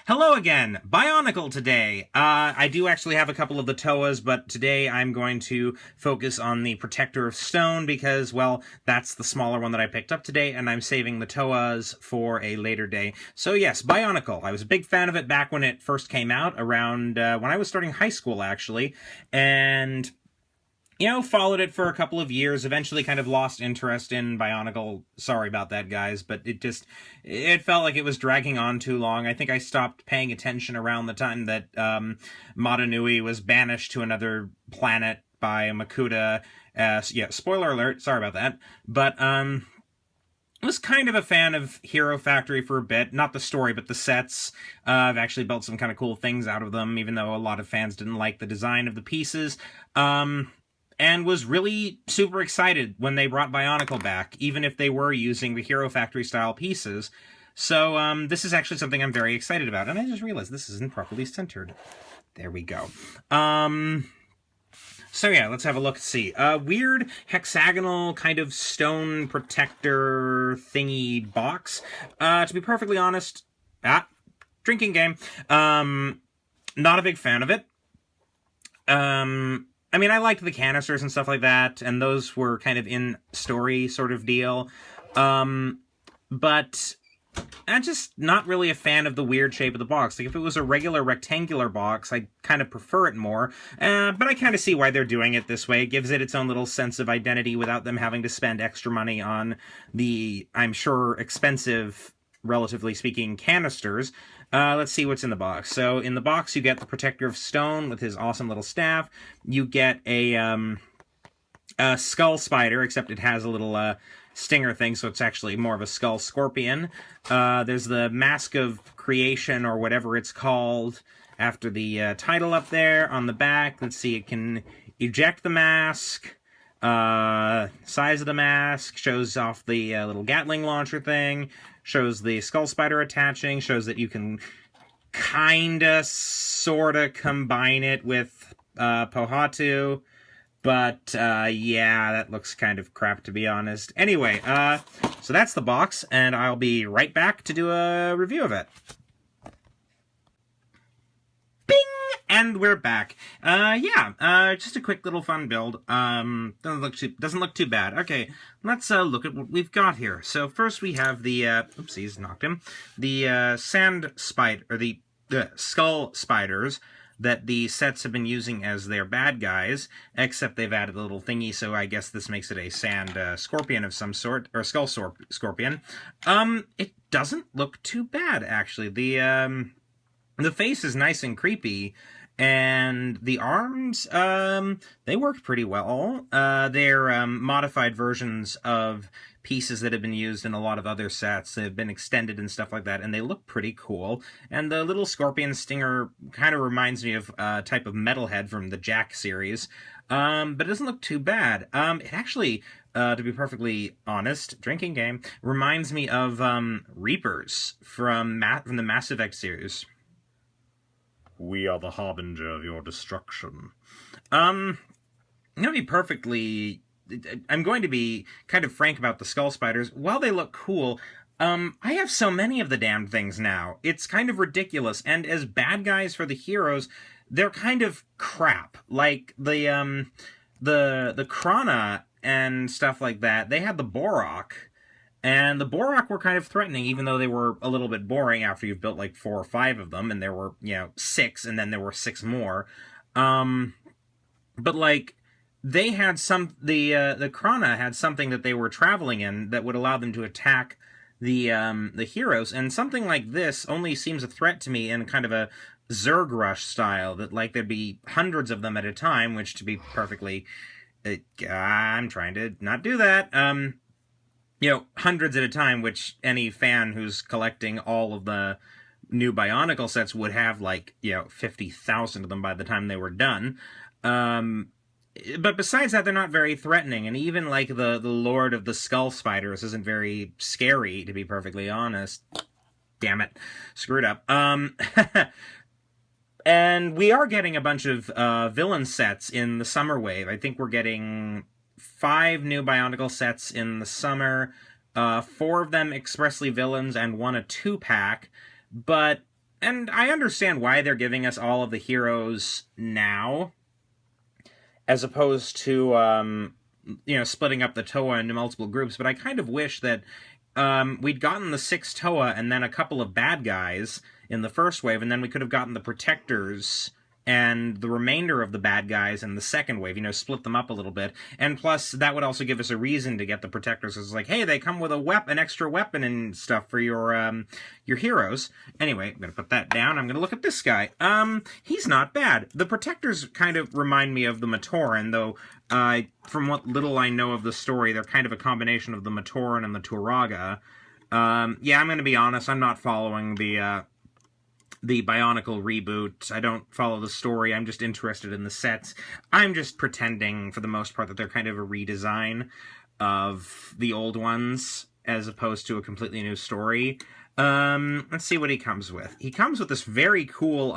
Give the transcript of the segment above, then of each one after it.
Hello again! Bionicle today! I do actually have a couple of the Toas, but today I'm going to focus on the Protector of Stone because, well, that's the smaller one that I picked up today, and I'm saving the Toas for a later day. So yes, Bionicle. I was a big fan of it back when it first came out, around when I was starting high school, actually, and followed it for a couple of years, eventually kind of lost interest in Bionicle. Sorry about that, guys, but it felt like it was dragging on too long. I think I stopped paying attention around the time that Madanui was banished to another planet by Makuta. Yeah, spoiler alert, sorry about that. But, I was kind of a fan of Hero Factory for a bit. Not the story, but the sets. I've actually built some kind of cool things out of them, even though a lot of fans didn't like the design of the pieces. And was really super excited when they brought Bionicle back, even if they were using the Hero Factory-style pieces. So, this is actually something I'm very excited about. And I just realized this isn't properly centered. There we go. So yeah, let's have a look and see. Weird hexagonal kind of stone protector thingy box. To be perfectly honest, drinking game. Not a big fan of it. I mean, I liked the canisters and stuff like that, and those were kind of in story sort of deal. But I'm just not really a fan of the weird shape of the box. Like, if it was a regular rectangular box, I'd kind of prefer it more. But I kind of see why they're doing it this way. It gives it its own little sense of identity without them having to spend extra money on the, I'm sure, expensive, relatively speaking, canisters. Let's see what's in the box. So in the box, you get the Protector of Stone with his awesome little staff. You get a skull spider, except it has a little stinger thing, so it's actually more of a skull scorpion. There's the Mask of Creation, or whatever it's called, after the title up there on the back. Let's see, it can eject the mask. Size of the mask, shows off the little Gatling launcher thing, shows the skull spider attaching, shows that you can kinda, sorta combine it with Pohatu, but yeah, that looks kind of crap, to be honest. Anyway, so that's the box, and I'll be right back to do a review of it. And we're back. Just a quick little fun build. Doesn't look too bad. Okay, let's look at what we've got here. So first we have the oopsies, knocked him. The sand spider, or the skull spiders that the sets have been using as their bad guys, except they've added a little thingy, so I guess this makes it a sand scorpion of some sort, or skull scorpion. It doesn't look too bad, actually. The face is nice and creepy, and the arms, they work pretty well. They're modified versions of pieces that have been used in a lot of other sets. They've been extended and stuff like that, and they look pretty cool. And the little scorpion stinger kind of reminds me of a type of metalhead from the Jack series. But it doesn't look too bad. It actually, to be perfectly honest, drinking game, reminds me of Reapers from the Mass Effect series. We are the harbinger of your destruction. I'm going to be kind of frank about the skull spiders. While they look cool, I have so many of the damned things now. It's kind of ridiculous, and as bad guys for the heroes, they're kind of crap. Like the Krana and stuff like that, they had the Borok, and the Borok were kind of threatening, even though they were a little bit boring after you've built like 4 or 5 of them, and there were, 6, and then there were 6 more. But like, they had the Krana had something that they were traveling in that would allow them to attack the heroes, and something like this only seems a threat to me in kind of a Zerg Rush style, that like there'd be hundreds of them at a time, which, to be perfectly, I'm trying to not do that, hundreds at a time, which any fan who's collecting all of the new Bionicle sets would have, like, 50,000 of them by the time they were done. But besides that, they're not very threatening, and even, like, the Lord of the Skull Spiders isn't very scary, to be perfectly honest. Damn it. Screwed up. And we are getting a bunch of villain sets in the summer wave. I think we're getting 5 new Bionicle sets in the summer, 4 of them expressly villains and 1 a 2-pack, but and I understand why they're giving us all of the heroes now, as opposed to, splitting up the Toa into multiple groups, but I kind of wish that we'd gotten the 6 Toa and then a couple of bad guys in the first wave, and then we could have gotten the Protectors and the remainder of the bad guys in the second wave, split them up a little bit. And plus, that would also give us a reason to get the Protectors. It's like, hey, they come with an extra weapon and stuff for your heroes. Anyway, I'm going to put that down. I'm going to look at this guy. He's not bad. The Protectors kind of remind me of the Matoran, though from what little I know of the story, they're kind of a combination of the Matoran and the Turaga. Yeah, I'm going to be honest, I'm not following the Bionicle reboot. I don't follow the story. I'm just interested in the sets. I'm just pretending, for the most part, that they're kind of a redesign of the old ones, as opposed to a completely new story. Let's see what he comes with. He comes with this very cool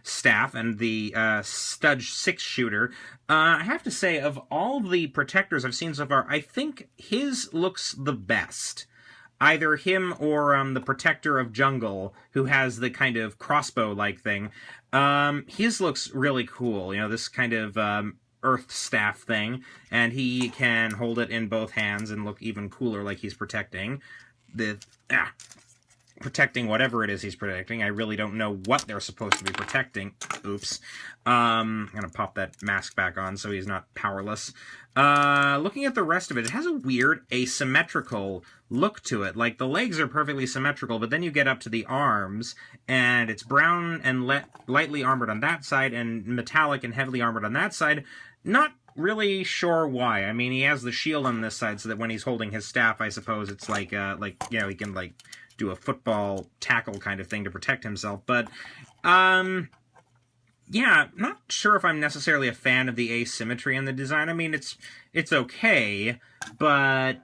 staff and the Studge 6-shooter. I have to say, of all the Protectors I've seen so far, I think his looks the best. Either him or the Protector of Jungle, who has the kind of crossbow-like thing. His looks really cool. This kind of earth staff thing, and he can hold it in both hands and look even cooler, like he's protecting protecting whatever it is he's protecting. I really don't know what they're supposed to be protecting. Oops. I'm going to pop that mask back on so he's not powerless. Looking at the rest of it, it has a weird asymmetrical look to it. Like, the legs are perfectly symmetrical, but then you get up to the arms, and it's brown and lightly armored on that side, and metallic and heavily armored on that side. Not really sure why. I mean, he has the shield on this side, so that when he's holding his staff, I suppose it's like he can, do a football tackle kind of thing to protect himself. But, yeah, not sure if I'm necessarily a fan of the asymmetry in the design. I mean, it's okay, but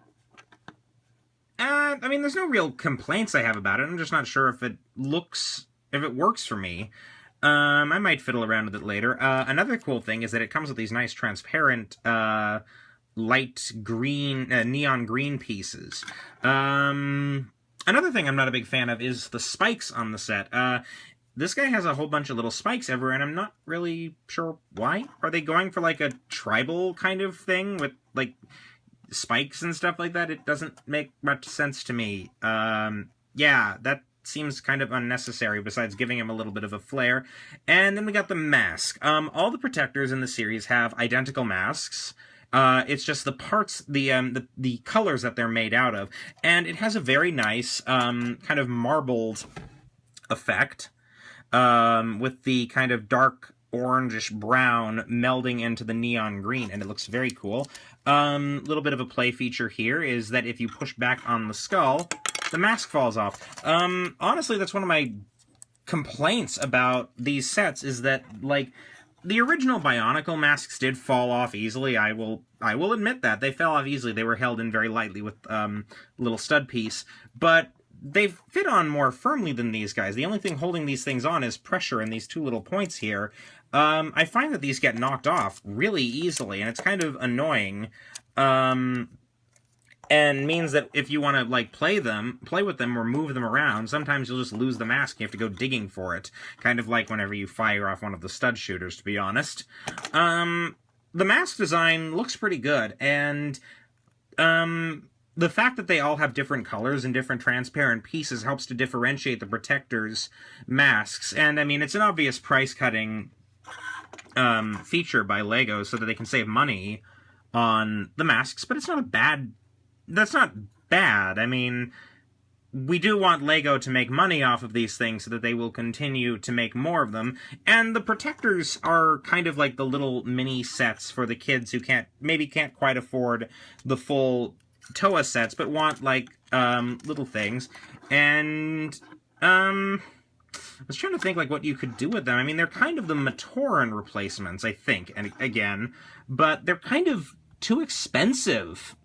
I mean, there's no real complaints I have about it. I'm just not sure if it works for me. I might fiddle around with it later. Another cool thing is that it comes with these nice transparent, light green, neon green pieces. Another thing I'm not a big fan of is the spikes on the set. This guy has a whole bunch of little spikes everywhere, and I'm not really sure why. Are they going for, a tribal kind of thing with, spikes and stuff like that? It doesn't make much sense to me. Yeah, that seems kind of unnecessary, besides giving him a little bit of a flair. And then we got the mask. All the Protectors in the series have identical masks. It's just the parts, the colors that they're made out of. And it has a very nice, kind of marbled effect, with the kind of dark orangish brown melding into the neon green, and it looks very cool. Little bit of a play feature here is that if you push back on the skull, the mask falls off. Honestly, that's one of my complaints about these sets, is that, the original Bionicle masks did fall off easily. I will admit that. They fell off easily. They were held in very lightly with a little stud piece. But they fit on more firmly than these guys. The only thing holding these things on is pressure in these two little points here. I find that these get knocked off really easily, and it's kind of annoying. And means that if you want to, play with them or move them around, sometimes you'll just lose the mask and you have to go digging for it. Kind of like whenever you fire off one of the stud shooters, to be honest. The mask design looks pretty good, and the fact that they all have different colors and different transparent pieces helps to differentiate the Protectors' masks. And, I mean, it's an obvious price-cutting feature by LEGO so that they can save money on the masks, but it's not a bad... That's not bad. I mean, we do want LEGO to make money off of these things so that they will continue to make more of them. And the Protectors are kind of like the little mini sets for the kids who maybe can't quite afford the full Toa sets, but want, little things. And, I was trying to think, what you could do with them. I mean, they're kind of the Matoran replacements, I think, and again, but they're kind of too expensive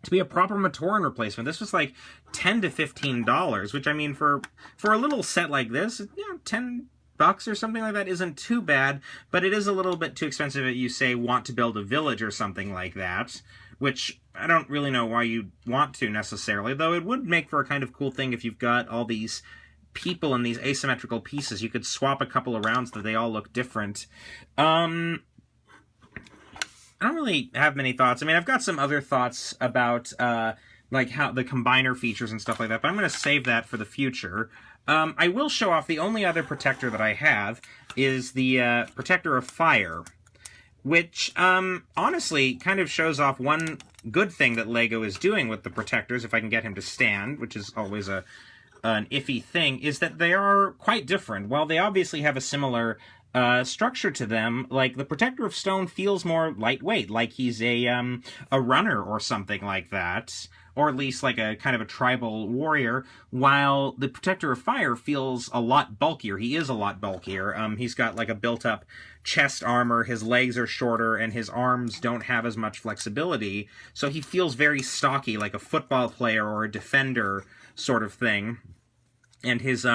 to be a proper Matoran replacement. This was $10 to $15, which, I mean, for a little set like this, $10 or something like that isn't too bad, but it is a little bit too expensive if you, say, want to build a village or something like that, which I don't really know why you'd want to necessarily, though it would make for a kind of cool thing if you've got all these people in these asymmetrical pieces. You could swap a couple around so that they all look different. I don't really have many thoughts. I mean, I've got some other thoughts about, like, how the combiner features and stuff like that, but I'm going to save that for the future. I will show off the only other protector that I have is the Protector of Fire, which, honestly, kind of shows off one good thing that LEGO is doing with the protectors, if I can get him to stand, which is always an iffy thing, is that they are quite different. While they obviously have a similar structure to them, like, the Protector of Stone feels more lightweight, like he's a runner or something like that, or at least like a kind of a tribal warrior, while the Protector of Fire feels a lot bulkier. He is a lot bulkier. He's got like a built-up chest armor, his legs are shorter, and his arms don't have as much flexibility, so he feels very stocky, like a football player or a defender sort of thing. And his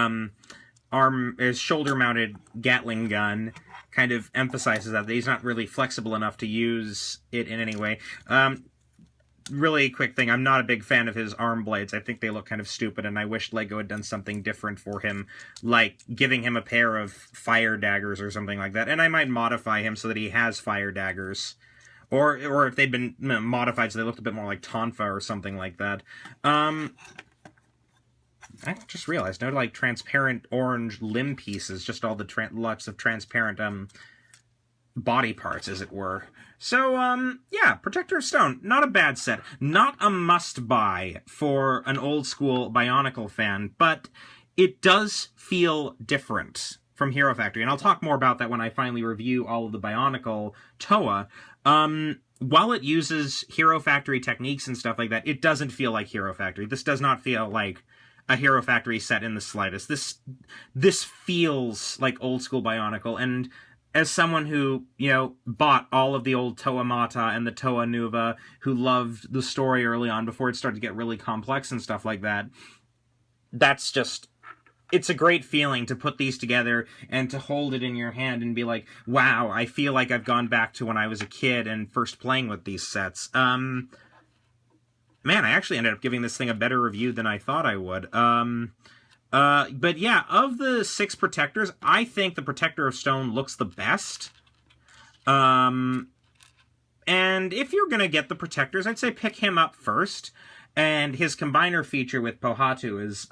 his shoulder-mounted Gatling gun kind of emphasizes that he's not really flexible enough to use it in any way. Really quick thing, I'm not a big fan of his arm blades. I think they look kind of stupid, and I wish LEGO had done something different for him, like giving him a pair of fire daggers or something like that. And I might modify him so that he has fire daggers. Or if they'd been modified so they looked a bit more like Tonfa or something like that. I just realized, no, like, transparent orange limb pieces, just all the lots of transparent, body parts, as it were. So, yeah, Protector of Stone, not a bad set. Not a must-buy for an old-school Bionicle fan, but it does feel different from Hero Factory, and I'll talk more about that when I finally review all of the Bionicle Toa. While it uses Hero Factory techniques and stuff like that, it doesn't feel like Hero Factory. This does not feel like a Hero Factory set in the slightest. This feels like old-school Bionicle, and as someone who, you know, bought all of the old Toa Mata and the Toa Nuva, who loved the story early on before it started to get really complex and stuff like that, that's just... It's a great feeling to put these together and to hold it in your hand and be like, wow, I feel like I've gone back to when I was a kid and first playing with these sets. Man, I actually ended up giving this thing a better review than I thought I would. But yeah, of the 6 protectors, I think the Protector of Stone looks the best. And if you're gonna get the protectors, I'd say pick him up first. And his combiner feature with Pohatu is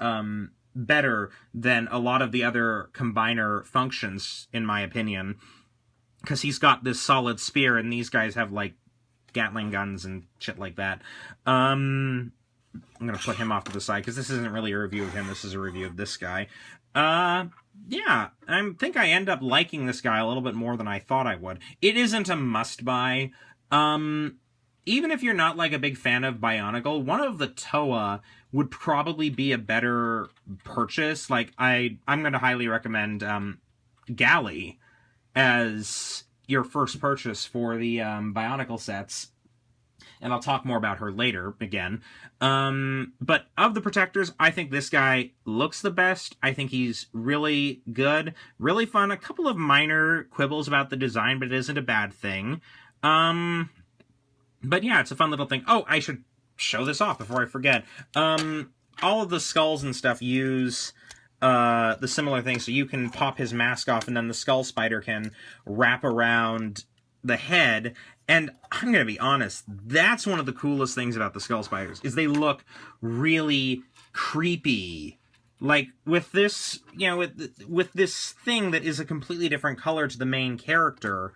better than a lot of the other combiner functions, in my opinion. Because he's got this solid spear, and these guys have, like, Gatling guns and shit like that. I'm going to put him off to the side, because this isn't really a review of him, this is a review of this guy. Yeah, I think I end up liking this guy a little bit more than I thought I would. It isn't a must-buy. Even if you're not, like, a big fan of Bionicle, one of the Toa would probably be a better purchase. Like, I'm going to highly recommend Gally as your first purchase for the Bionicle sets. And I'll talk more about her later, again. But of the protectors, I think this guy looks the best. I think he's really good, really fun. A couple of minor quibbles about the design, but it isn't a bad thing. But yeah, it's a fun little thing. Oh, I should show this off before I forget. All of the skulls and stuff use the similar thing, so you can pop his mask off, and then the skull spider can wrap around the head. And I'm gonna be honest, that's one of the coolest things about the skull spiders, is they look really creepy. Like, with this, you know, with this thing that is a completely different color to the main character.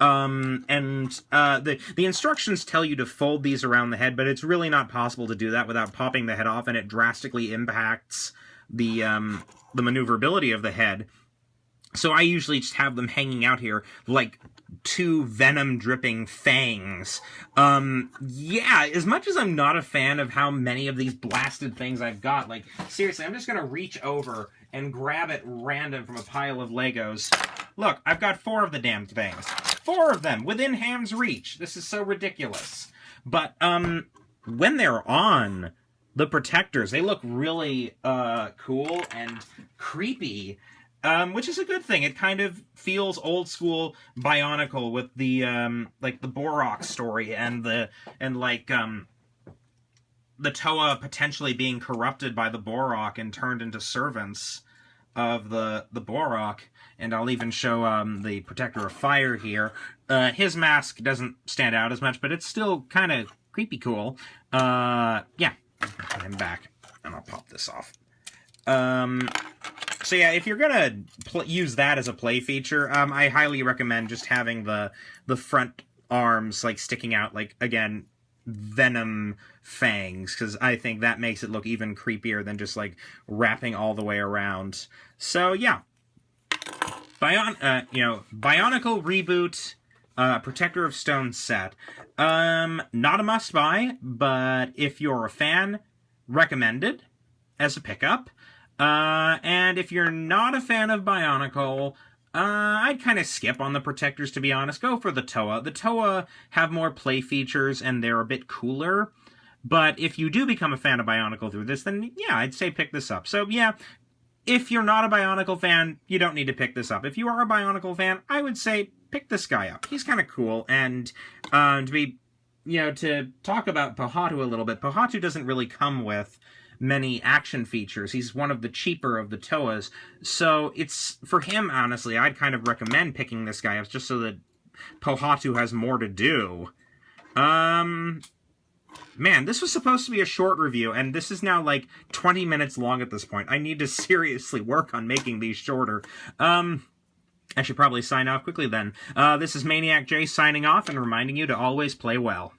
The instructions tell you to fold these around the head, but it's really not possible to do that without popping the head off, and it drastically impacts the maneuverability of the head. So I usually just have them hanging out here like 2 venom-dripping fangs. Yeah, as much as I'm not a fan of how many of these blasted things I've got, like, seriously, I'm just gonna reach over and grab it random from a pile of Legos. Look, I've got 4 of the damn things. 4 of them, within hand's reach. This is so ridiculous. But, when they're on the protectors, they look really, cool and creepy. Which is a good thing. It kind of feels old school Bionicle with the, like, the Borok story and the Toa potentially being corrupted by the Borok and turned into servants. of the Borok, and I'll even show the Protector of Fire here. His mask doesn't stand out as much, but it's still kind of creepy cool. Yeah, put him back, and I'll pop this off. So yeah, if you're gonna use that as a play feature, I highly recommend just having the front arms like sticking out, like, again, venom fangs, because I think that makes it look even creepier than just like wrapping all the way around. So yeah, Bionicle reboot, Protector of Stone set. Not a must buy, but if you're a fan, recommended as a pickup. And if you're not a fan of Bionicle, I'd kind of skip on the Protectors, to be honest. Go for the Toa. The Toa have more play features, and they're a bit cooler. But if you do become a fan of Bionicle through this, then yeah, I'd say pick this up. So yeah, if you're not a Bionicle fan, you don't need to pick this up. If you are a Bionicle fan, I would say pick this guy up. He's kind of cool, and to talk about Pohatu a little bit, Pohatu doesn't really come with many action features. He's one of the cheaper of the Toas, so it's, for him, honestly, I'd kind of recommend picking this guy up just so that Pohatu has more to do. Man, this was supposed to be a short review, and this is now like 20 minutes long at this point. I need to seriously work on making these shorter. I should probably sign off quickly then. This is Maniac J signing off and reminding you to always play well.